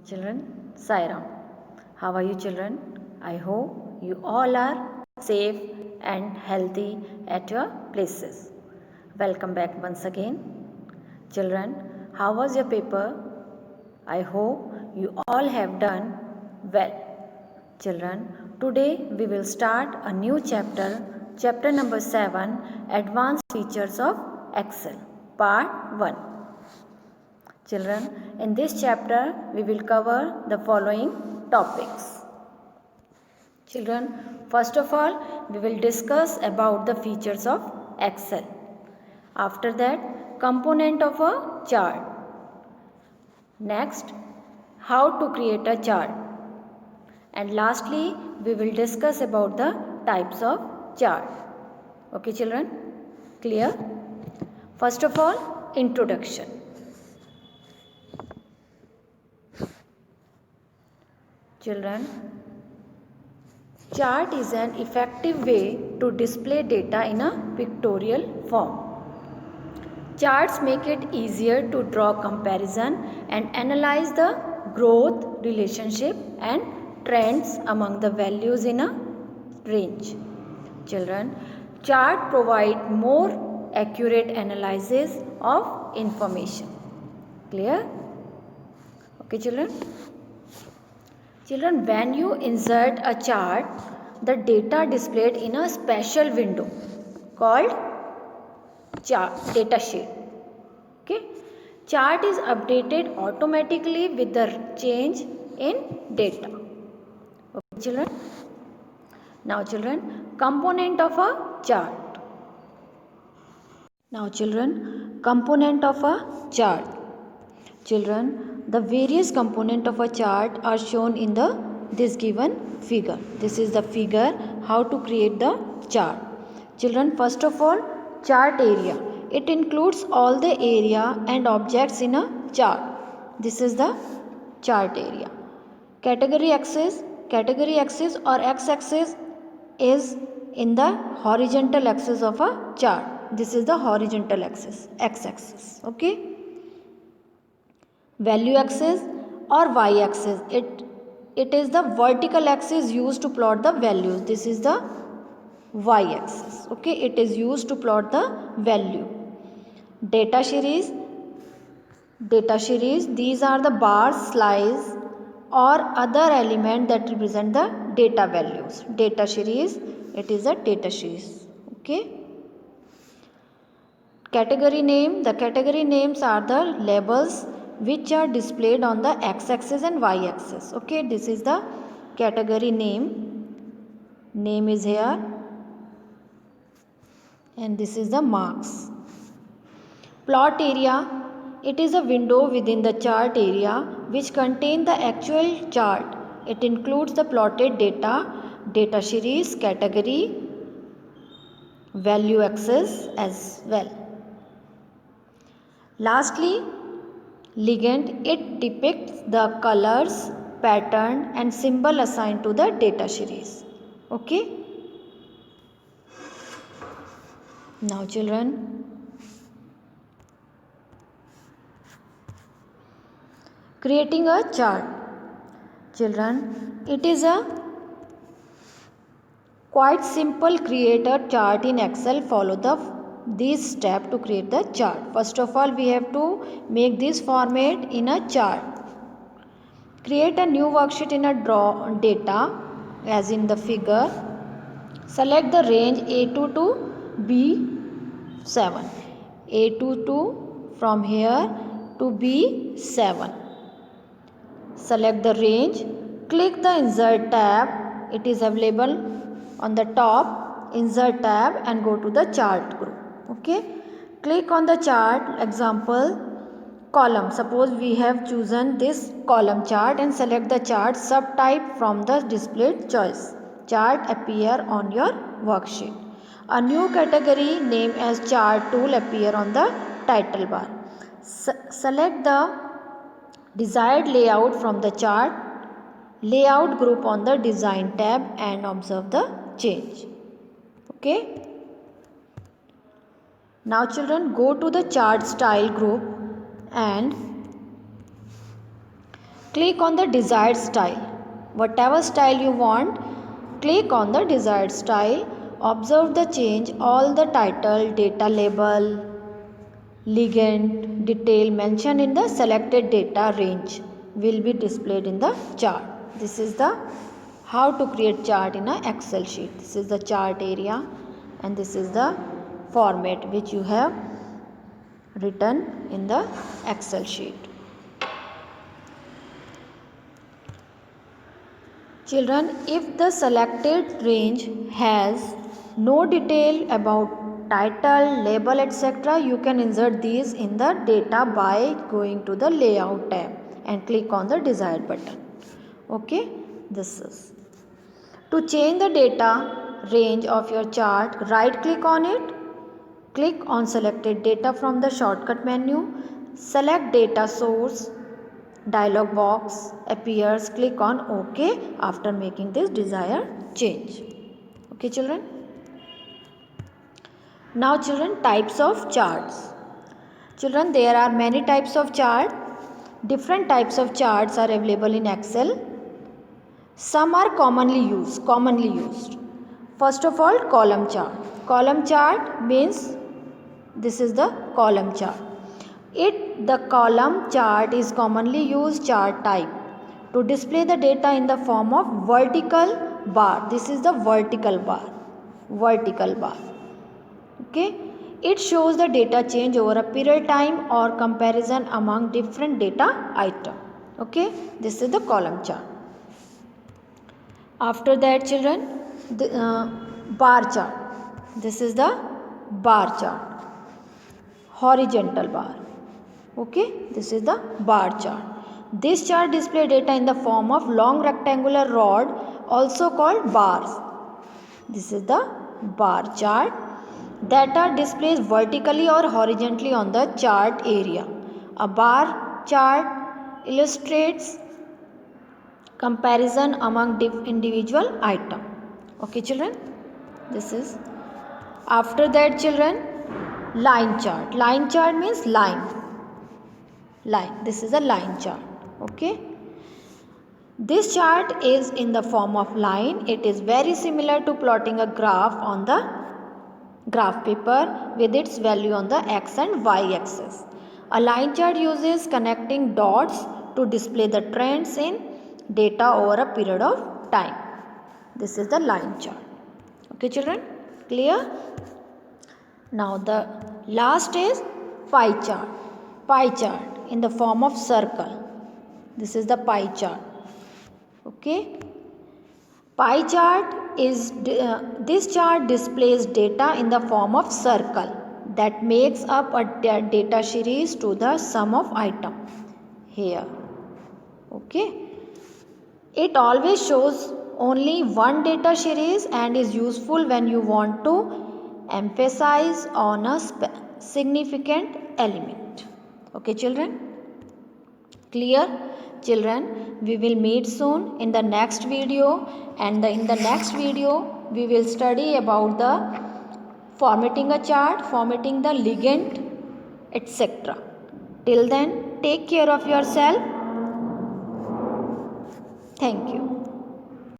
Children, Sairam. How are you children? I hope you all are safe and healthy at your places. Welcome back once again. Children, how was your paper? I hope you all have done well. Children, today we will start a new chapter number 7, Advanced Features of Excel, part 1. Children, in this chapter we will cover the following topics. Children, first of all we will discuss about the features of Excel. After that, component of a chart. Next, how to create a chart. And lastly, we will discuss about the types of chart. Okay children, clear? First of all, introduction. Children, chart is an effective way to display data in a pictorial form. Charts make it easier to draw comparison and analyze the growth, relationship and trends among the values in a range. Children, chart provide more accurate analysis of information. Clear? Okay children? Children, when you insert a chart, the data displayed in a special window called chart data sheet. Okay, chart is updated automatically with the change in data. Okay, children. Now, children, component of a chart. Now, children, component of a chart. Children, the various component of a chart are shown in this given figure. This is the figure how to create the chart. Children, first of all, chart area. It includes all the area and objects in a chart. This is the chart area. Category axis or x-axis is in the horizontal axis of a chart. This is the horizontal axis, x-axis. Okay. Value axis or y-axis. It is the vertical axis used to plot the values. This is the y-axis. Okay, it is used to plot the value. Data series. These are the bars, slice or other element that represent the data values. Data series. It is a data series. Okay. Category name. The category names are the labels which are displayed on the x-axis and y-axis. Okay, this is the category name. Name is here and this is the marks. Plot area. It is a window within the chart area which contain the actual chart. It includes the plotted data series, category, value axis as well. Lastly, legend. It depicts the colors, pattern and symbol assigned to the data series. Okay. Now children, creating a chart. Children, it is a quite simple. Create a chart in Excel. Follow these steps to create the chart. First of all, we have to make this format in a chart. Create a new worksheet in a draw data as in the figure. Select the range A2 to B7. A2 to from here to B7. Select the range. Click the insert tab. It is available on the top. Insert tab and go to the chart group. Okay. Click on the chart. Example column. Suppose we have chosen this column chart and select the chart subtype from the displayed choice. Chart appear on your worksheet. A new category named as chart tool appear on the title bar. Select the desired layout from the chart layout group on the design tab and observe the change. Okay. Now children, go to the chart style group and Click on the desired style. Whatever style you want, click on the desired style. Observe the change. All the title, data label, ligand, detail mentioned in the selected data range will be displayed in the chart. This is the how to create chart in a Excel sheet. This is the chart area and this is the format which you have written in the Excel sheet. Children, if the selected range has no detail about title, label, etc., you can insert these in the data by going to the layout tab and click on the desired button. Okay, this is. To change the data range of your chart, right click on it, click on selected data from the shortcut menu, select data source, dialog box appears, click on OK after making this desired change. Okay children. Now children, types of charts. Children, there are many types of chart. Different types of charts are available in Excel. Some are commonly used. First of all, column chart. Column chart means this is the column chart. The column chart is commonly used chart type to display the data in the form of vertical bar. This is the vertical bar. Okay. It shows the data change over a period time or comparison among different data item. Okay. This is the column chart. After that children, the bar chart. This is the bar chart. Horizontal bar. Okay, this is the bar chart. This chart displays data in the form of long rectangular rod, also called bars. This is the bar chart. Data displays vertically or horizontally on the chart area. A bar chart illustrates comparison among individual item. Okay children, this is. After that children, line chart. Line chart means line. This is a line chart. Okay. This chart is in the form of line. It is very similar to plotting a graph on the graph paper with its value on the x and y axis. A line chart uses connecting dots to display the trends in data over a period of time. This is the line chart. Okay children, clear? Now the last is pie chart. Pie chart in the form of circle. This is the pie chart. Okay. Pie chart is this chart displays data in the form of circle that makes up a data series to the sum of item here. Okay. It always shows only one data series and is useful when you want to emphasize on a significant element. Okay children, clear? Children, we will meet soon in the next video, and in the next video we will study about the formatting a chart, formatting the ligand, etc. Till then, take care of yourself. Thank you.